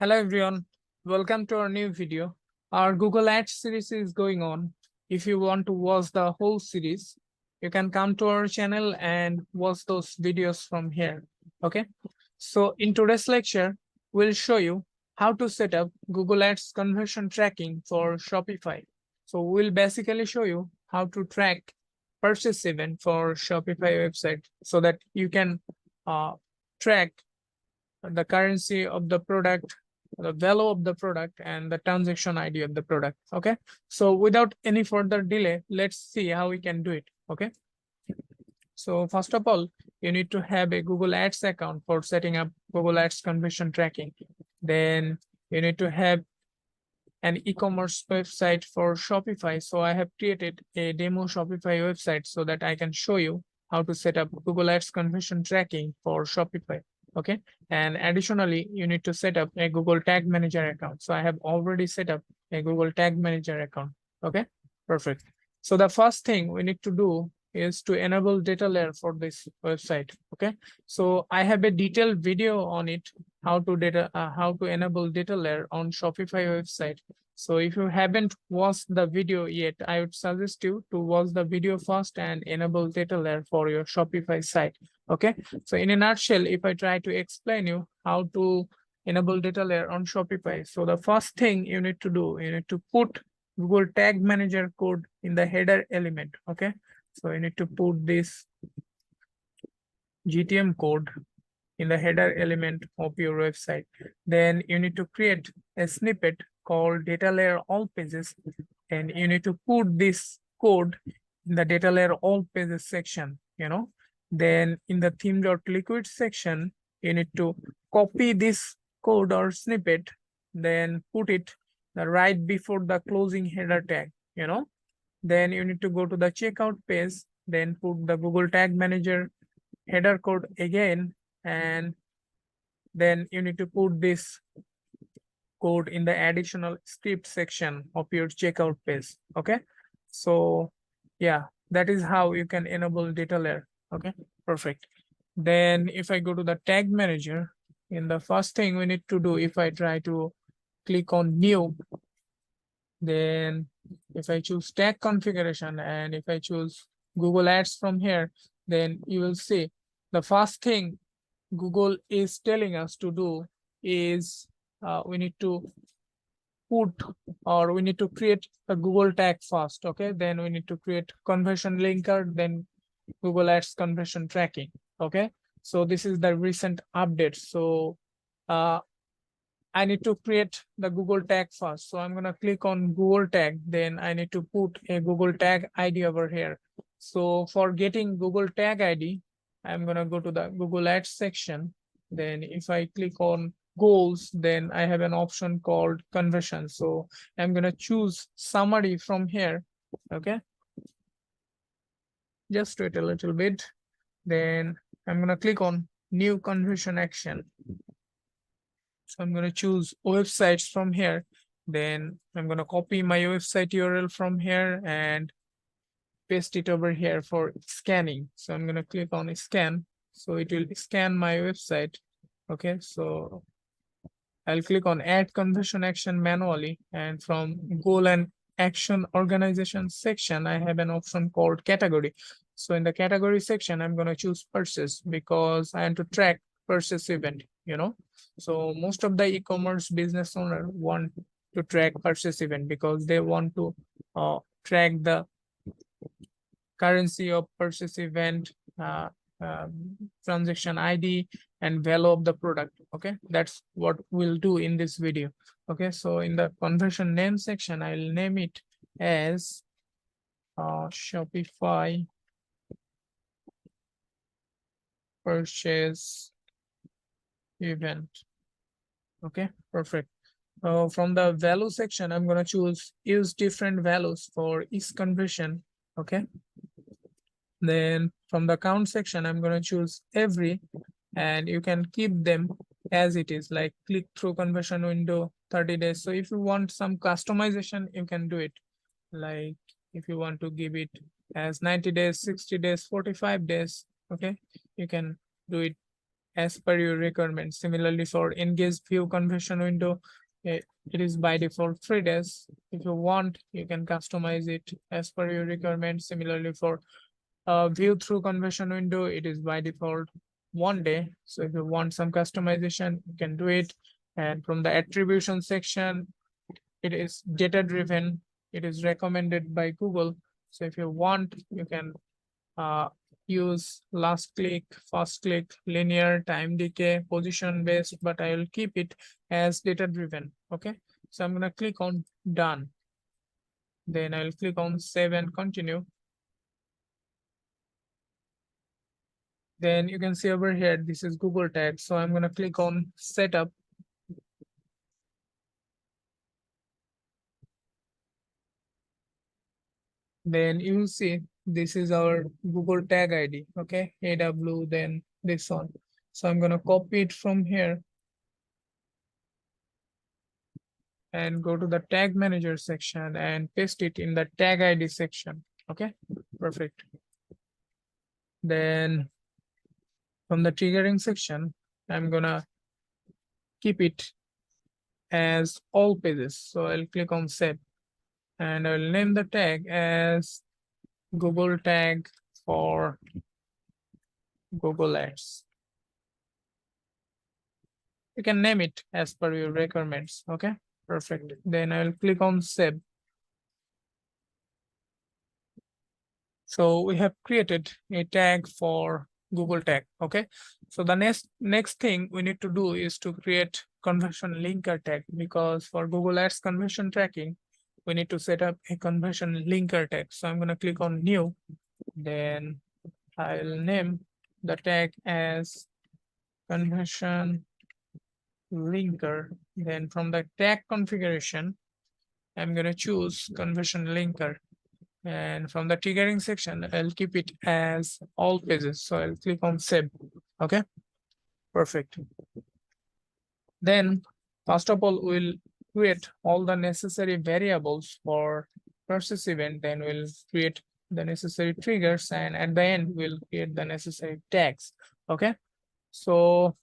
Hello everyone, welcome to our new video. Our Google Ads series is going on. If you want to watch the whole series, you can come to our channel and watch those videos from here. Okay, so in today's lecture, we'll show you how to set up Google Ads conversion tracking for Shopify. So we'll basically show you how to track purchase event for Shopify website so that you can track the currency of the product, the value of the product, and the transaction ID of the product. Okay, so without any further delay, let's see how we can do it. Okay, so first of all, you need to have a Google Ads account for setting up Google Ads conversion tracking. Then you need to have an e-commerce website for Shopify. So I have created a demo Shopify website so that I can show you how to set up Google Ads conversion tracking for Shopify. Okay. And additionally, you need to set up a Google Tag Manager account. So I have already set up a Google Tag Manager account. Okay. Perfect. So the first thing we need to do is to enable data layer for this website. Okay. So I have a detailed video on it, how to enable data layer on Shopify website. So if you haven't watched the video yet, I would suggest you to watch the video first and enable data layer for your Shopify site. Okay. So in a nutshell, if I try to explain you how to enable data layer on Shopify. So the first thing you need to do, you need to put Google Tag Manager code in the header element. Okay. So you need to put this GTM code in the header element of your website. Then you need to create a snippet called data layer all pages, and you need to put this code in the data layer all pages section. Then in the theme.liquid section, you need to copy this code or snippet, then put it right before the closing header tag. Then you need to go to the checkout page, then put the Google Tag Manager header code again, and then you need to put this code in the additional script section of your checkout page. Okay, so yeah, that is how you can enable data layer. Okay, perfect. Then if I go to the tag manager, in the first thing we need to do, if I try to click on new, then if I choose tag configuration and if I choose Google Ads from here, then you will see the first thing Google is telling us to do is we need to put, or we need to create a Google tag first. Okay, then we need to create conversion linker, then Google Ads conversion tracking. Okay, so this is the recent update. So I need to create the Google tag first. So I'm going to click on Google tag. Then I need to put a Google tag ID over here. So for getting Google tag ID, I'm going to go to the Google Ads section. Then if I click on goals, then I have an option called conversion. So I'm going to choose summary from here. Okay. Just wait a little bit. Then I'm going to click on new conversion action. So I'm going to choose websites from here. Then I'm going to copy my website URL from here and paste it over here for scanning. So I'm going to click on scan. So it will scan my website. Okay, so I'll click on add conversion action manually. And from goal and action organization section, I have an option called category. So in the category section, I'm going to choose purchase because I want to track purchase event. So most of the e-commerce business owner want to track purchase event because they want to track the currency of purchase event, transaction ID, and value of the product. Okay, that's what we'll do in this video. Okay, so in the conversion name section, I'll name it as Shopify purchase event. Okay, perfect. From the value section, I'm going to choose use different values for each conversion. Okay. Then from the count section, I'm going to choose every, and you can keep them as it is, like click through conversion window 30 days. So if you want some customization, you can do it. Like if you want to give it as 90 days, 60 days, 45 days, okay, you can do it as per your requirement. Similarly, for engage view conversion window, it is by default 3 days. If you want, you can customize it as per your requirement. Similarly, for view through conversion window, it is by default 1 day. So if you want some customization, you can do it. And from the attribution section, it is data driven. It is recommended by Google. So if you want, you can use last click, first click, linear, time decay, position based, but I will keep it as data driven. Okay, so I'm gonna click on done. Then I'll click on save and continue. Then you can see over here, this is Google tag. So I'm gonna click on setup. Then you will see this is our Google tag ID. Okay, AW, then this one. So I'm gonna copy it from here and go to the tag manager section and paste it in the tag ID section. Okay, perfect. Then from the triggering section, I'm gonna keep it as all pages. So I'll click on save and I'll name the tag as Google tag for Google Ads. You can name it as per your requirements. Okay, perfect. Then I'll click on save. So we have created a tag for Google tag. Okay, so the next thing we need to do is to create conversion linker tag, because for Google Ads conversion tracking, we need to set up a conversion linker tag. So I'm going to click on new. Then I'll name the tag as conversion linker. Then from the tag configuration, I'm going to choose conversion linker. And from the triggering section, I'll keep it as all pages. So I'll click on save. Okay, perfect. Then first of all, we'll create all the necessary variables for purchase event. Then we'll create the necessary triggers, and at the end, we'll create the necessary tags. Okay, so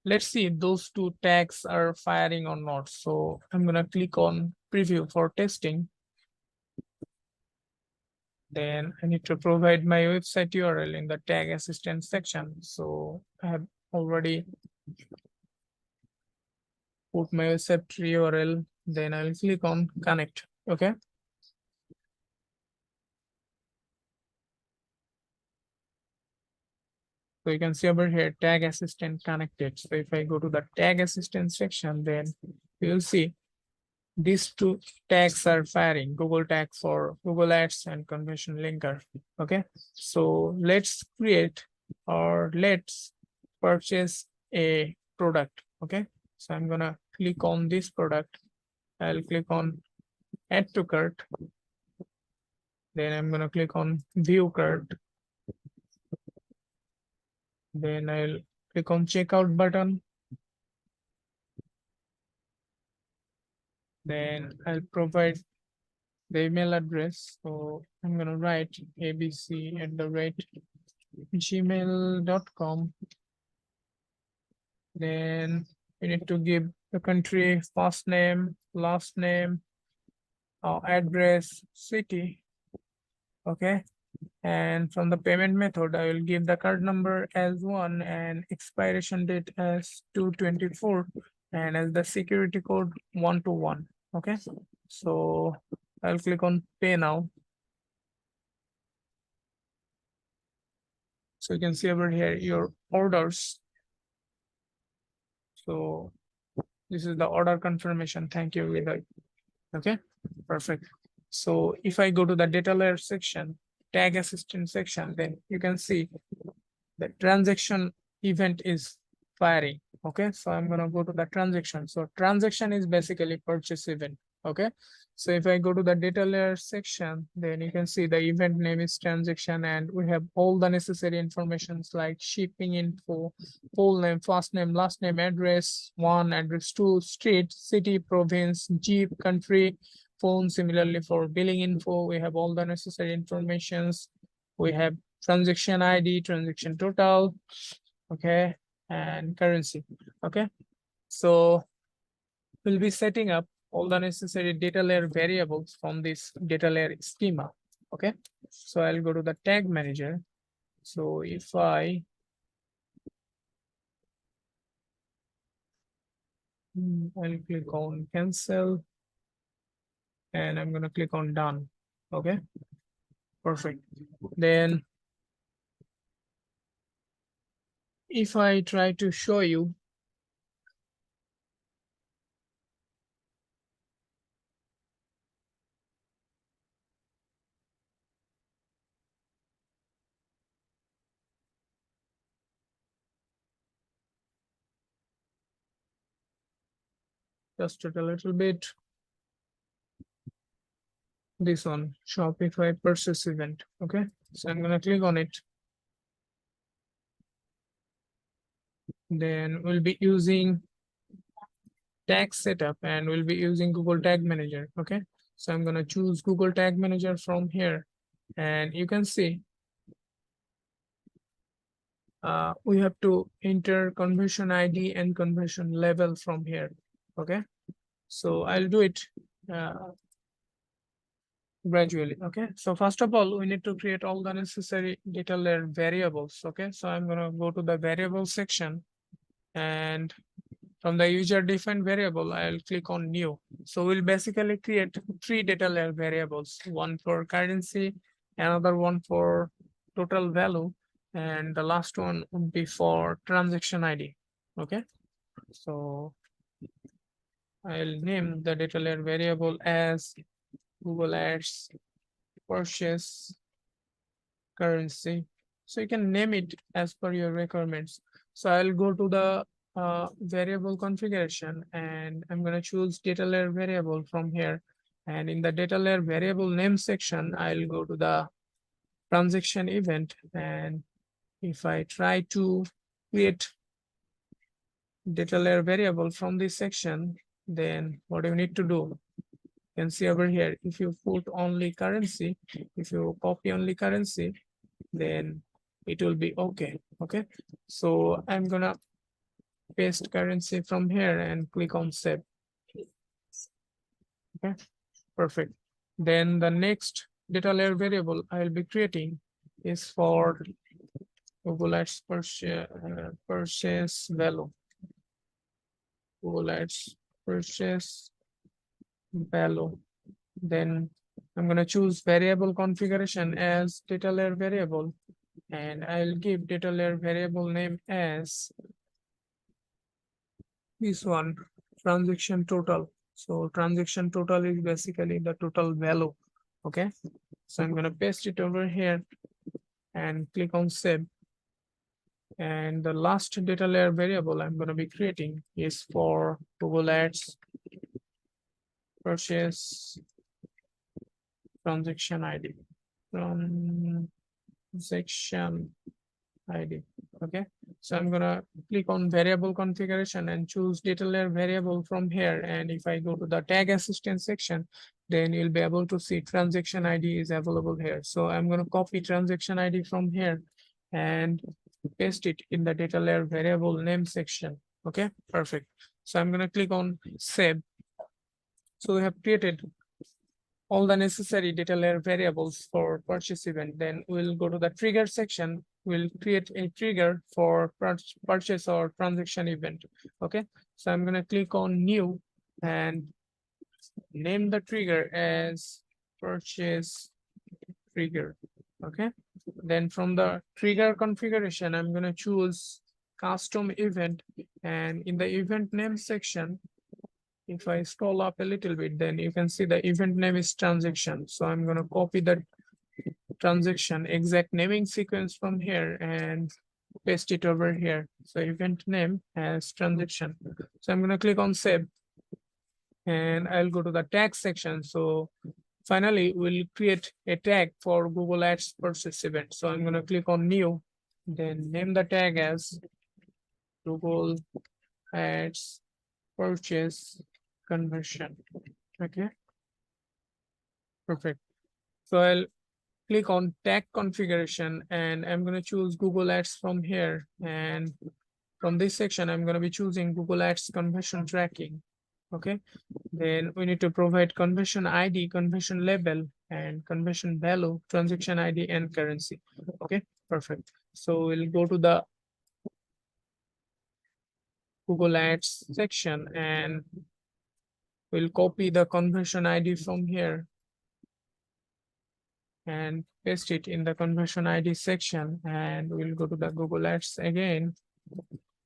let's see if those two tags are firing or not. So I'm gonna click on preview for testing. Then I need to provide my website URL in the tag assistant section. So I have already put my website URL. Then I'll click on connect. Okay. So you can see over here, tag assistant connected. So if I go to the tag assistant section, then you'll see these two tags are firing: Google tag for Google Ads and conversion linker. Okay, so let's create or let's purchase a product. Okay, so I'm gonna click on this product. I'll click on add to cart. Then I'm gonna click on view cart. Then I'll click on checkout button. Then I'll provide the email address. So I'm gonna write abc@gmail.com. Then you need to give the country, first name, last name, address, city. Okay. And from the payment method, I will give the card number as 1 and expiration date as 2/24 and as the security code 121. Okay. So I'll click on pay now. So you can see over here your orders. So this is the order confirmation. Thank you, Vidal. Okay, perfect. So if I go to the data layer section, tag assistant section, then you can see the transaction event is firing. Okay, so I'm gonna go to the transaction. So transaction is basically purchase event. Okay, so if I go to the data layer section, then you can see the event name is transaction, and we have all the necessary informations like shipping info, full name, first name, last name, address 1, address 2, street, city, province, jeep, country, phone. Similarly for billing info, we have all the necessary informations. We have transaction ID, transaction total, okay, and currency. Okay, so we'll be setting up all the necessary data layer variables from this data layer schema. Okay, so I'll go to the tag manager. So if I'll click on cancel and I'm going to click on done. Okay, perfect. Then if I try to show you, just a little bit, this one, Shopify purchase event. Okay, so I'm going to click on it. Then we'll be using tag setup and we'll be using Google Tag Manager. Okay, so I'm going to choose Google Tag Manager from here, and you can see we have to enter conversion ID and conversion level from here. Okay, so I'll do it gradually. Okay, so first of all, we need to create all the necessary data layer variables. Okay, so I'm going to go to the variable section, and from the user defined variable, I'll click on new. So we'll basically create 3 data layer variables, one for currency, another one for total value, and the last one would be for transaction ID. Okay, so I'll name the data layer variable as Google Ads purchase currency. So you can name it as per your requirements. So I'll go to the variable configuration and I'm going to choose data layer variable from here. And in the data layer variable name section, I'll go to the transaction event. And if I try to create data layer variable from this section, then what you need to do, you can see over here, if you put only currency, if you copy only currency, then it will be okay. Okay, so I'm gonna paste currency from here and click on save. Okay, perfect. Then the next data layer variable I'll be creating is for Google Ads purchase value. Google Ads purchase value. Then I'm going to choose variable configuration as data layer variable, and I'll give data layer variable name as this one, transaction total. So transaction total is basically the total value. Okay, so I'm going to paste it over here and click on save. And the last data layer variable I'm going to be creating is for Google Ads purchase transaction ID. Transaction ID. Okay, so I'm gonna click on variable configuration and choose data layer variable from here. And if I go to the tag assistant section, then you'll be able to see transaction ID is available here. So I'm gonna copy transaction ID from here and paste it in the data layer variable name section. Okay, perfect. So I'm gonna click on save. So we have created all the necessary data layer variables for purchase event. Then we'll go to the trigger section. We'll create a trigger for purchase or transaction event. Okay, so I'm going to click on new and name the trigger as purchase trigger. Okay, then from the trigger configuration, I'm going to choose custom event, and in the event name section, if I scroll up a little bit, then you can see the event name is transaction. So I'm going to copy the transaction exact naming sequence from here and paste it over here. So event name as transaction. So I'm going to click on save and I'll go to the tag section. So finally, we'll create a tag for Google Ads purchase event. So I'm going to click on new, then name the tag as Google Ads purchase conversion. Okay, perfect. So I'll click on tag configuration, and I'm going to choose Google Ads from here. And from this section, I'm going to be choosing Google Ads conversion tracking. Okay. Then we need to provide conversion ID, conversion label, and conversion value, transaction ID, and currency. Okay, perfect. So we'll go to the Google Ads section and we'll copy the conversion ID from here and paste it in the conversion ID section. And we'll go to the Google Ads again,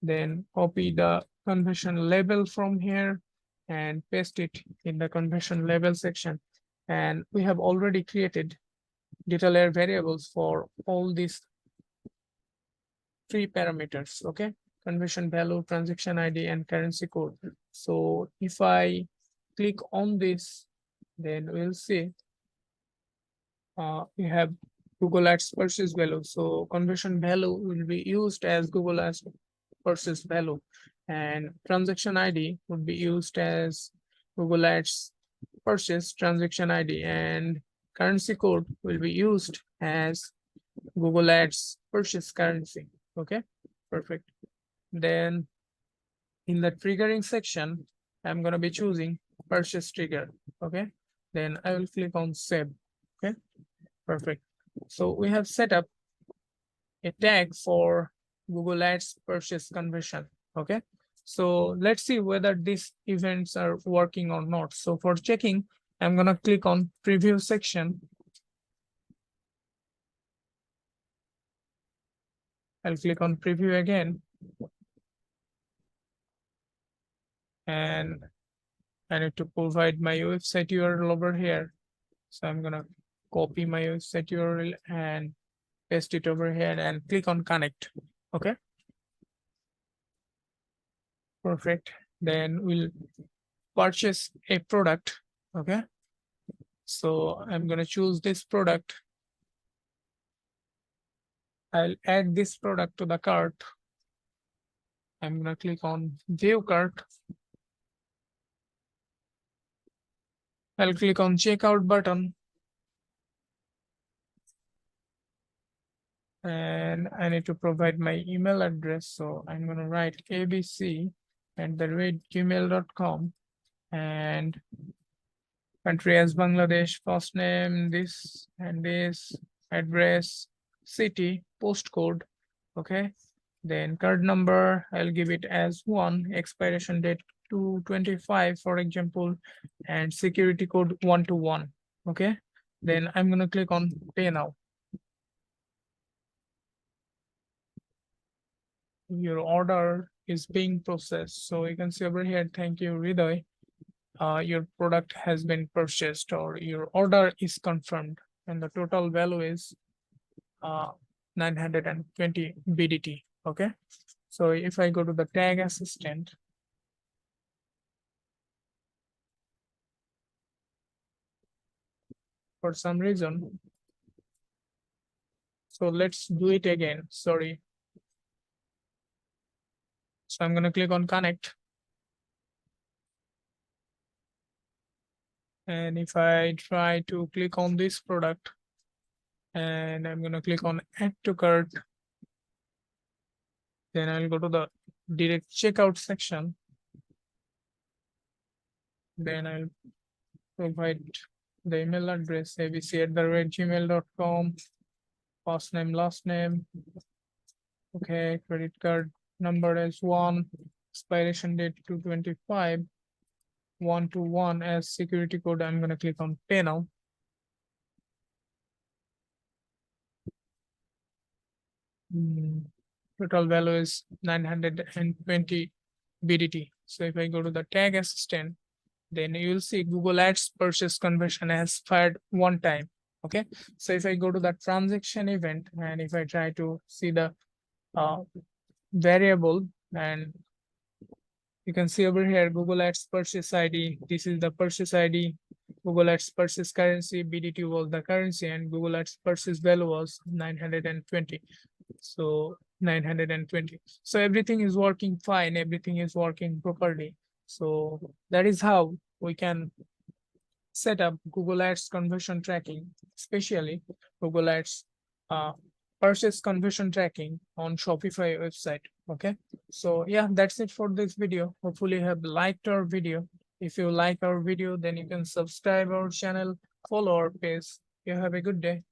then copy the conversion label from here and paste it in the conversion label section. And we have already created data layer variables for all these three parameters. Okay, conversion value, transaction ID, and currency code. So if I click on this, then we'll see we have Google Ads purchase value. So conversion value will be used as Google Ads purchase value, and transaction ID would be used as Google Ads purchase transaction ID, and currency code will be used as Google Ads purchase currency. Okay, perfect. Then in the triggering section, I'm going to be choosing purchase trigger. Okay, then I will click on save. Okay, perfect. So we have set up a tag for Google Ads purchase conversion. Okay, so let's see whether these events are working or not. So for checking, I'm going to click on preview section. I'll click on preview again. And I need to provide my website URL over here. So I'm going to copy my website URL and paste it over here and click on connect. Okay. Perfect. Then we'll purchase a product. Okay. So I'm going to choose this product. I'll add this product to the cart. I'm going to click on view cart. I'll click on checkout button. And I need to provide my email address. So I'm going to write abc@gmail.com and country as Bangladesh, first name, this and this, address, city, postcode. Okay. Then card number, I'll give it as 1, expiration date 2/25, for example, and security code 121. Okay. Then I'm going to click on pay now. Your order is being processed. So you can see over here, thank you, Ridoy. Your product has been purchased or your order is confirmed, and the total value is 920 BDT. Okay. So if I go to the tag assistant, for some reason, so let's do it again. Sorry. So I'm going to click on connect. And if I try to click on this product and I'm going to click on add to cart, then I'll go to the direct checkout section. Then I'll provide the email address abc@gmail.com, first name, last name. Okay, credit card number is 1, expiration date 2/25, 121 as security code. I'm going to click on pay now. Total value is 920 BDT. So if I go to the tag assistant, then you'll see Google Ads purchase conversion has fired 1 time. Okay. So if I go to the transaction event and if I try to see the variable, and you can see over here Google Ads purchase ID. This is the purchase ID. Google Ads purchase currency, BDT was the currency, and Google Ads purchase value was 920. So 920. So everything is working fine. Everything is working properly. So that is how we can set up Google Ads conversion tracking, especially Google Ads uh, purchase conversion tracking on Shopify website. Okay, so yeah, that's it for this video. Hopefully you have liked our video. If you like our video, then you can subscribe our channel, follow our page. You have a good day.